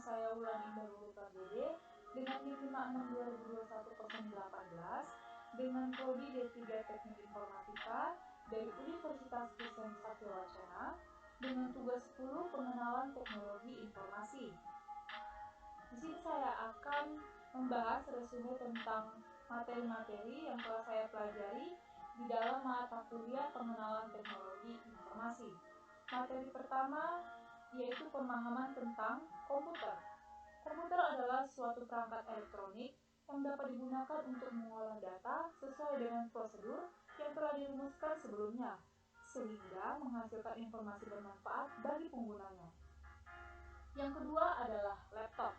saya Wulan Indah Lulu Pardede dengan NIM 56/2021-018 dengan prodi D3 Teknik Informatika dari Universitas Kristen Satya Wacana dengan tugas 10 pengenalan teknologi informasi. Di sini saya akan membahas resume tentang materi-materi yang telah saya pelajari di dalam mata kuliah pengenalan teknologi informasi. Materi pertama yaitu pemahaman tentang komputer. Komputer adalah suatu perangkat elektronik yang dapat digunakan untuk mengolah data sesuai dengan prosedur yang telah dirumuskan sebelumnya, sehingga menghasilkan informasi bermanfaat bagi penggunanya. Yang kedua adalah laptop.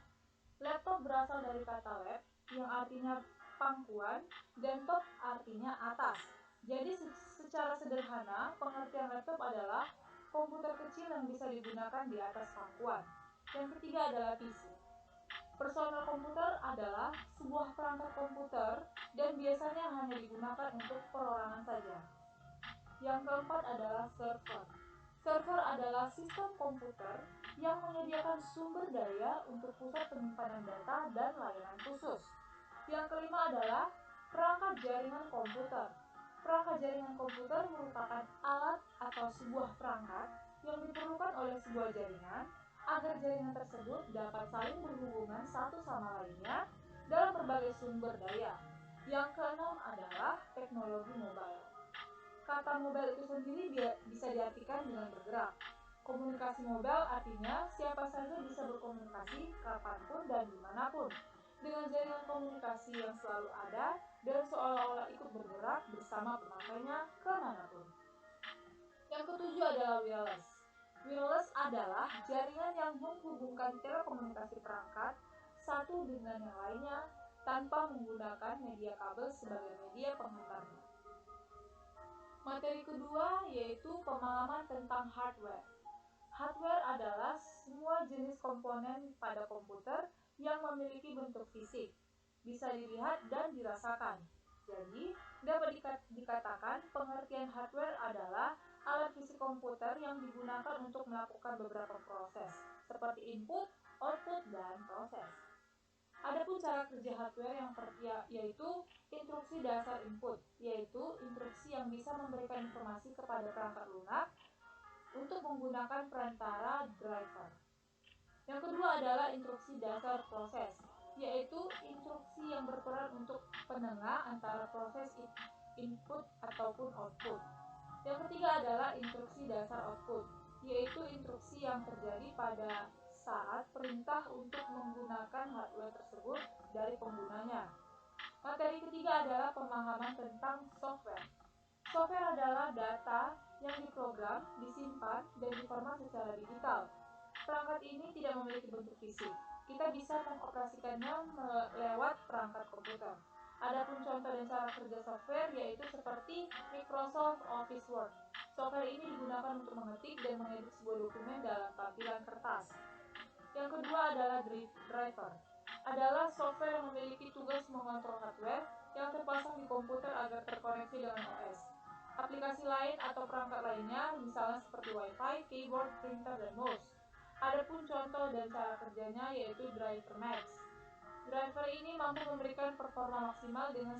Laptop berasal dari kata lab yang artinya pangkuan dan top artinya atas. Jadi secara sederhana pengertian laptop adalah komputer kecil yang bisa digunakan di atas pangkuan. Yang ketiga adalah PC. Personal komputer adalah sebuah perangkat komputer dan biasanya hanya digunakan untuk perorangan saja. Yang keempat adalah server. Server adalah sistem komputer yang menyediakan sumber daya untuk pusat penyimpanan data dan layanan khusus. Yang kelima adalah perangkat jaringan komputer. Perangkat jaringan komputer merupakan alat atau sebuah perangkat yang diperlukan oleh sebuah jaringan agar jaringan tersebut dapat saling berhubungan satu sama lainnya dalam berbagai sumber daya. Yang keenam adalah teknologi mobile. Kata mobile itu sendiri bisa diartikan dengan bergerak. Komunikasi mobile artinya siapa saja bisa berkomunikasi kapanpun dan dimanapun dengan jaringan komunikasi yang selalu ada dan seolah-olah ikut bergerak bersama pemakainya kemanapun. Yang ketujuh adalah wireless. Wireless adalah jaringan yang menghubungkan telekomunikasi perangkat satu dengan yang lainnya tanpa menggunakan media kabel sebagai media penghantarnya. Materi kedua yaitu pemahaman tentang hardware. Hardware adalah semua jenis komponen pada komputer yang memiliki bentuk fisik, bisa dilihat dan dirasakan. Jadi, dapat dikatakan pengertian hardware adalah alat fisik komputer yang digunakan untuk melakukan beberapa proses, seperti input, output, dan proses. Adapun cara kerja hardware yaitu instruksi dasar input, yaitu instruksi yang bisa memberikan informasi kepada perangkat lunak untuk menggunakan perantara driver. Yang kedua adalah instruksi dasar proses, yaitu instruksi yang berperan untuk penengah antara proses input ataupun output. Yang ketiga adalah instruksi dasar output, yaitu instruksi yang terjadi pada saat perintah untuk menggunakan hardware tersebut dari penggunanya. Materi ketiga adalah pemahaman tentang software. Software adalah data yang diprogram, disimpan, dan diformat secara digital. Perangkat ini tidak memiliki bentuk fisik. Kita bisa mengoperasikannya lewat perangkat komputer. Adapun contoh dan cara kerja software yaitu seperti Microsoft Office Word. Software ini digunakan untuk mengetik dan mengedit sebuah dokumen dalam tampilan kertas. Yang kedua adalah driver. Adalah software yang memiliki tugas mengontrol hardware yang terpasang di komputer agar terkoneksi dengan OS. Aplikasi lain atau perangkat lainnya misalnya seperti Wi-Fi, keyboard, printer, dan mouse. Adapun contoh dan cara kerjanya yaitu Driver Max. Driver ini mampu memberikan performa maksimal dengan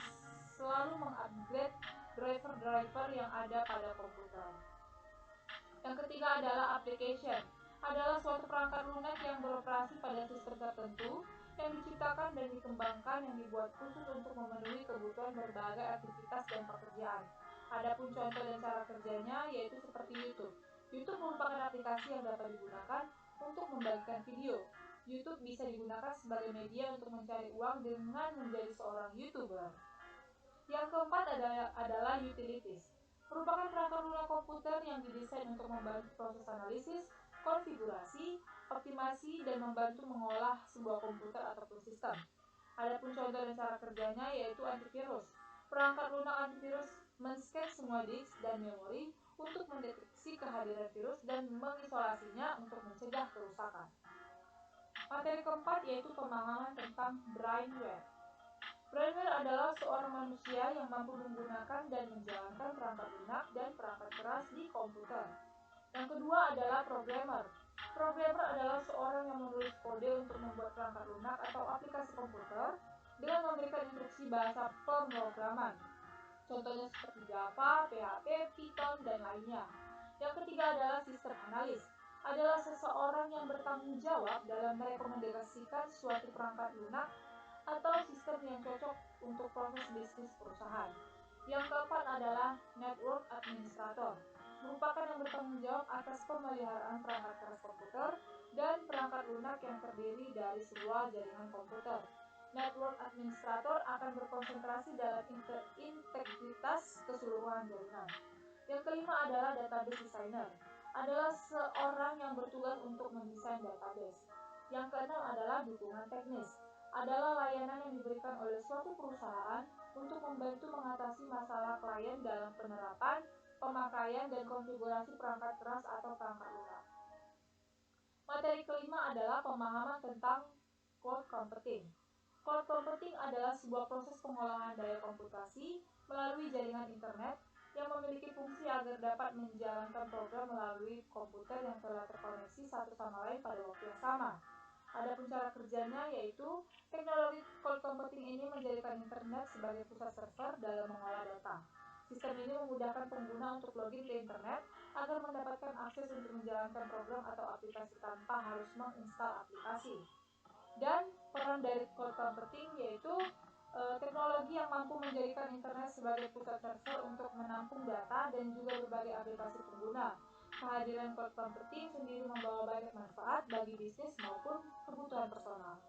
selalu mengupgrade driver-driver yang ada pada komputer. Yang ketiga adalah application. Adalah suatu perangkat lunak yang beroperasi pada sistem tertentu yang diciptakan dan dikembangkan yang dibuat khusus untuk memenuhi kebutuhan berbagai aktivitas dan pekerjaan. Adapun contoh dan cara kerjanya yaitu seperti YouTube. YouTube merupakan aplikasi yang dapat digunakan untuk membagikan video. YouTube bisa digunakan sebagai media untuk mencari uang dengan menjadi seorang YouTuber. Yang keempat adalah utilities. Merupakan perangkat lunak komputer yang didesain untuk membantu proses analisis, konfigurasi, optimasi, dan membantu mengolah sebuah komputer ataupun sistem. Adapun contoh dan cara kerjanya yaitu antivirus. Perangkat lunak antivirus men-scan semua disk dan memori untuk mendeteksi kehadiran virus dan mengisolasinya untuk mencegah kerusakan. Materi keempat yaitu pemahaman tentang brainware. Brainware adalah seorang manusia yang mampu menggunakan dan menjalankan perangkat lunak dan perangkat keras di komputer. Yang kedua adalah programmer. Programmer adalah seorang yang menulis kode untuk membuat perangkat lunak atau aplikasi komputer dengan memberikan instruksi bahasa pemrograman. Contohnya seperti Java, PHP, Python, dan lainnya. Yang ketiga adalah sistem analis. Adalah seseorang yang bertanggung jawab dalam merekomendasikan suatu perangkat lunak atau sistem yang cocok untuk proses bisnis perusahaan. Yang keempat adalah network administrator, merupakan yang bertanggung jawab atas pemeliharaan perangkat keras komputer dan perangkat lunak yang terdiri dari sebuah jaringan komputer. Network administrator akan berkonsentrasi dalam integritas keseluruhan jaringan. Yang kelima adalah database designer, adalah seorang yang bertugas untuk mendesain database. Yang keenam adalah dukungan teknis, adalah layanan yang diberikan oleh suatu perusahaan untuk membantu mengatasi masalah klien dalam penerapan, pemakaian, dan konfigurasi perangkat keras atau perangkat lunak. Materi kelima adalah pemahaman tentang cloud computing. Cloud computing adalah sebuah proses pengolahan daya komputasi melalui jaringan internet yang memiliki fungsi agar dapat menjalankan program melalui komputer yang telah terkoneksi satu sama lain pada waktu yang sama. Adapun cara kerjanya yaitu teknologi cloud computing ini menjadikan internet sebagai pusat server dalam mengolah data. Sistem ini memudahkan pengguna untuk login ke internet agar mendapatkan akses untuk menjalankan program atau aplikasi tanpa harus menginstal aplikasi. Dan peran dari cloud computing yaitu teknologi yang mampu menjadikan internet sebagai pusat server untuk menampung data dan juga berbagai aplikasi pengguna. Kehadiran cloud computing sendiri membawa banyak manfaat bagi bisnis maupun kebutuhan personal.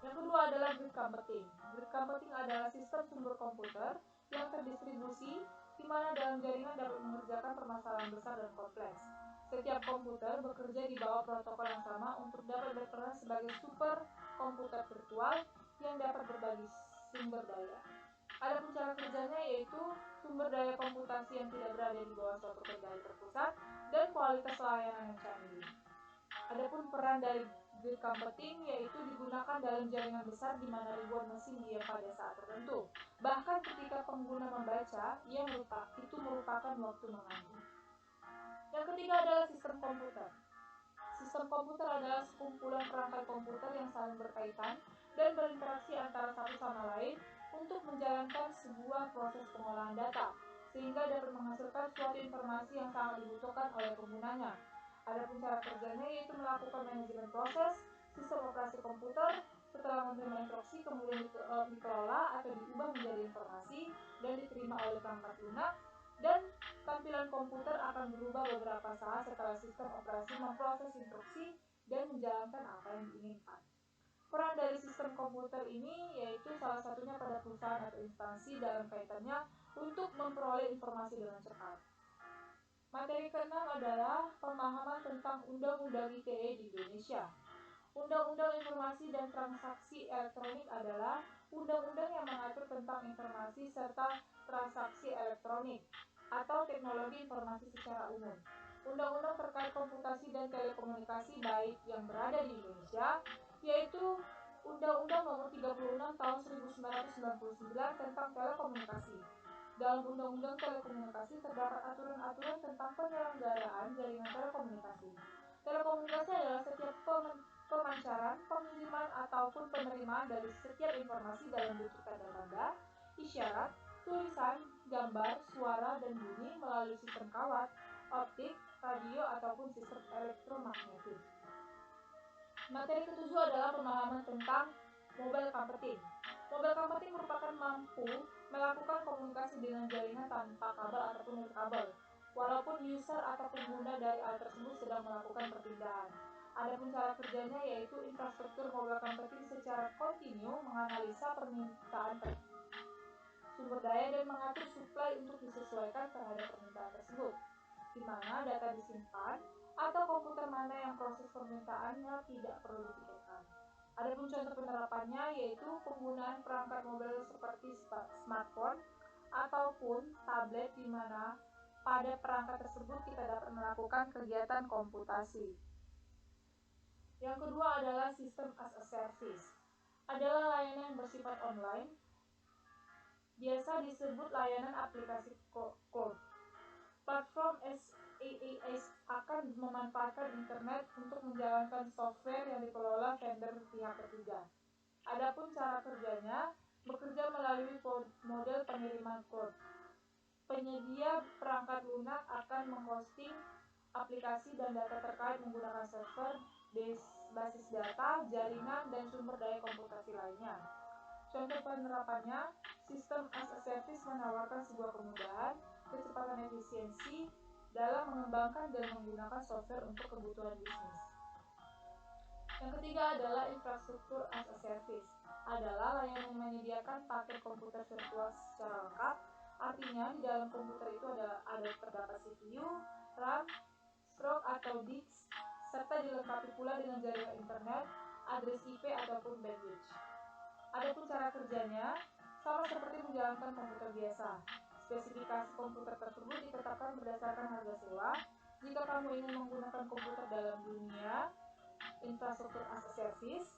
Yang kedua adalah grid computing. Grid computing adalah sistem sumber komputer yang terdistribusi di mana dalam jaringan dapat mengerjakan permasalahan besar dan kompleks. Setiap komputer bekerja di bawah protokol yang sama untuk dapat berperan sebagai super komputer virtual yang dapat berbagi sumber daya. Adapun cara kerjanya yaitu sumber daya komputasi yang tidak berada di bawah suatu kendali terpusat dan kualitas layanan yang canggih. Adapun peran dari grid computing yaitu digunakan dalam jaringan besar di mana ribuan mesin diam pada saat tertentu. Bahkan ketika pengguna membaca, itu merupakan waktu mengaji. Yang ketiga adalah sistem komputer. Sistem komputer adalah sekumpulan perangkat komputer yang saling berkaitan dan berinteraksi antara satu sama lain untuk menjalankan sebuah proses pengolahan data, sehingga dapat menghasilkan suatu informasi yang sangat dibutuhkan oleh penggunanya. Adapun cara kerjanya yaitu melakukan manajemen proses, sistem operasi komputer, setelah menerima instruksi kemudian dikelola atau diubah menjadi informasi dan diterima oleh perangkat lunak, dan tampilan komputer akan berubah beberapa saat setelah sistem operasi memproses instruksi dan menjalankan apa yang diinginkan. Peran dari sistem komputer ini yaitu salah satunya pada perusahaan atau instansi dalam kaitannya untuk memperoleh informasi dengan cepat. Materi keenam adalah pemahaman tentang Undang-Undang ITE di Indonesia. Undang-Undang Informasi dan Transaksi Elektronik adalah undang-undang yang mengatur tentang informasi serta transaksi elektronik atau teknologi informasi secara umum. Undang-undang terkait komputasi dan telekomunikasi baik yang berada di Indonesia yaitu Undang-Undang Nomor 36 Tahun 1999 tentang telekomunikasi. Dalam Undang-Undang Telekomunikasi terdapat aturan-aturan tentang penyelenggaraan jaringan telekomunikasi. Telekomunikasi adalah setiap pemancaran, pengiriman ataupun penerimaan dari setiap informasi dalam bentuk tanda-tanda, isyarat, tulisan, gambar, suara, dan bunyi melalui sistem kawat, optik, radio, ataupun sistem elektromagnetik. Materi ketujuh adalah pemahaman tentang mobile computing. Mobile computing merupakan mampu melakukan komunikasi dengan jaringan tanpa kabel ataupun nirkabel, walaupun user atau pengguna dari alat tersebut sedang melakukan perpindahan. Adapun cara kerjanya yaitu infrastruktur mobile computing secara kontinu menganalisa permintaan sumber daya dan mengatur supply untuk disesuaikan terhadap permintaan tersebut, di mana data disimpan atau komputer mana yang proses permintaannya tidak perlu dipikirkan. Adapun contoh penerapannya yaitu penggunaan perangkat mobile seperti smartphone ataupun tablet di mana pada perangkat tersebut kita dapat melakukan kegiatan komputasi. Yang kedua adalah sistem as a service. Adalah layanan yang bersifat online, biasa disebut layanan aplikasi cloud. Platform as akan memanfaatkan internet untuk menjalankan software yang dikelola vendor pihak ketiga. Adapun cara kerjanya, bekerja melalui model pengiriman cloud. Penyedia perangkat lunak akan menghosting aplikasi dan data terkait menggunakan server, basis data, jaringan, dan sumber daya komputasi lainnya. Contoh penerapannya, sistem as a service menawarkan sebuah kemudahan, kecepatan, efisiensi dalam mengembangkan dan menggunakan software untuk kebutuhan bisnis. Yang ketiga adalah infrastruktur as a service, adalah layanan yang menyediakan paket komputer virtual secara lengkap. Artinya di dalam komputer itu ada terdapat CPU, RAM, stroke atau disk, serta dilengkapi pula dengan jaringan internet, address IP ataupun bandwidth. Adapun cara kerjanya sama seperti menjalankan komputer biasa. Spesifikasi komputer tersebut ditetapkan berdasarkan harga sewa. Jika kamu ingin menggunakan komputer dalam dunia infrastruktur as a service,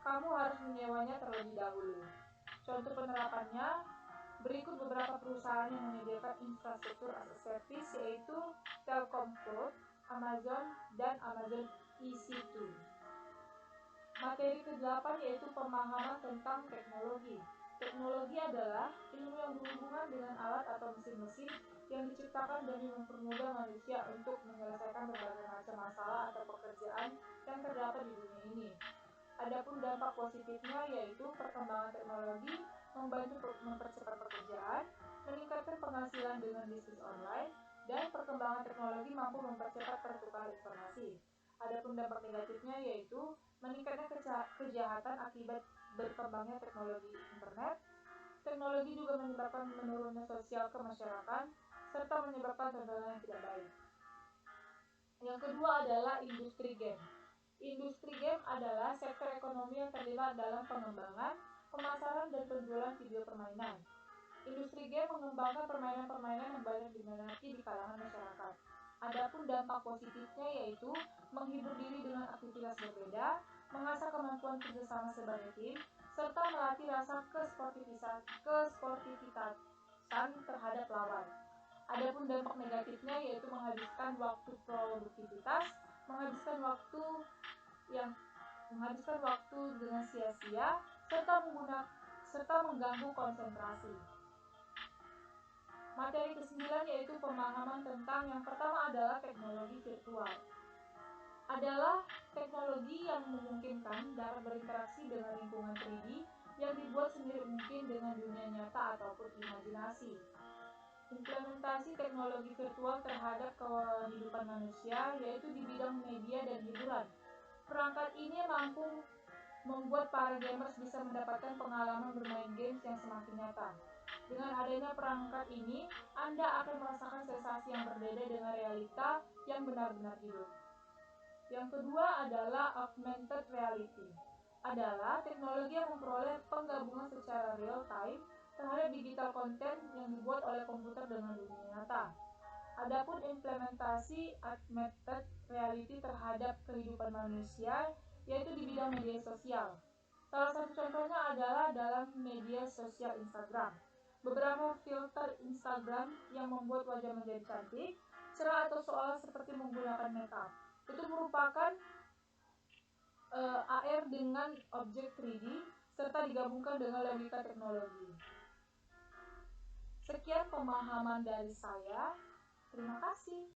kamu harus menyewanya terlebih dahulu. Contoh penerapannya, berikut beberapa perusahaan yang menyediakan infrastruktur as a service, yaitu Telkom Cloud, Amazon, dan Amazon EC2. Materi ke-8 yaitu pemahaman tentang teknologi. Teknologi adalah ilmu yang berhubungan dengan alat atau mesin-mesin yang diciptakan demi mempermudah manusia untuk menyelesaikan berbagai macam masalah atau pekerjaan yang terdapat di dunia ini. Adapun dampak positifnya yaitu perkembangan teknologi membantu mempercepat pekerjaan, meningkatkan penghasilan dengan bisnis online, dan perkembangan teknologi mampu mempercepat pertukaran informasi. Adapun dampak negatifnya yaitu meningkatnya kejahatan akibat berkembangnya teknologi internet. Teknologi juga menyebabkan menurunnya sosial kemasyarakatan serta menyebabkan tontonan yang tidak baik. Yang kedua adalah industri game. Industri game adalah sektor ekonomi yang terlibat dalam pengembangan, pemasaran, dan penjualan video permainan. Industri game mengembangkan permainan-permainan yang banyak diminati di kalangan masyarakat. Adapun dampak positifnya yaitu menghibur diri dengan aktivitas berbeda, mengasah kemampuan kerjasama sebagai tim, serta melatih rasa kesportivitasan terhadap lawan. Adapun dampak negatifnya yaitu menghabiskan waktu produktivitas, menghabiskan waktu dengan sia-sia, serta mengganggu konsentrasi. Materi ke-9 yaitu pemahaman tentang yang pertama adalah teknologi virtual. Adalah teknologi yang memungkinkan dapat berinteraksi dengan lingkungan 3D yang dibuat semirip mungkin dengan dunia nyata ataupun imajinasi. Implementasi teknologi virtual terhadap kehidupan manusia yaitu di bidang media dan hiburan. Perangkat ini mampu membuat para gamers bisa mendapatkan pengalaman bermain games yang semakin nyata. Dengan adanya perangkat ini, Anda akan merasakan sensasi yang berbeda dengan realita yang benar-benar hidup. Yang kedua adalah augmented reality. Adalah teknologi yang memperoleh penggabungan secara real time terhadap digital content yang dibuat oleh komputer dengan dunia nyata. Adapun implementasi augmented reality terhadap kehidupan manusia yaitu di bidang media sosial. Salah satu contohnya adalah dalam media sosial Instagram. Beberapa filter Instagram yang membuat wajah menjadi cantik, cerah atau seolah seperti menggunakan makeup. Itu merupakan AR dengan objek 3D serta digabungkan dengan logika teknologi. Sekian pemahaman dari saya. Terima kasih.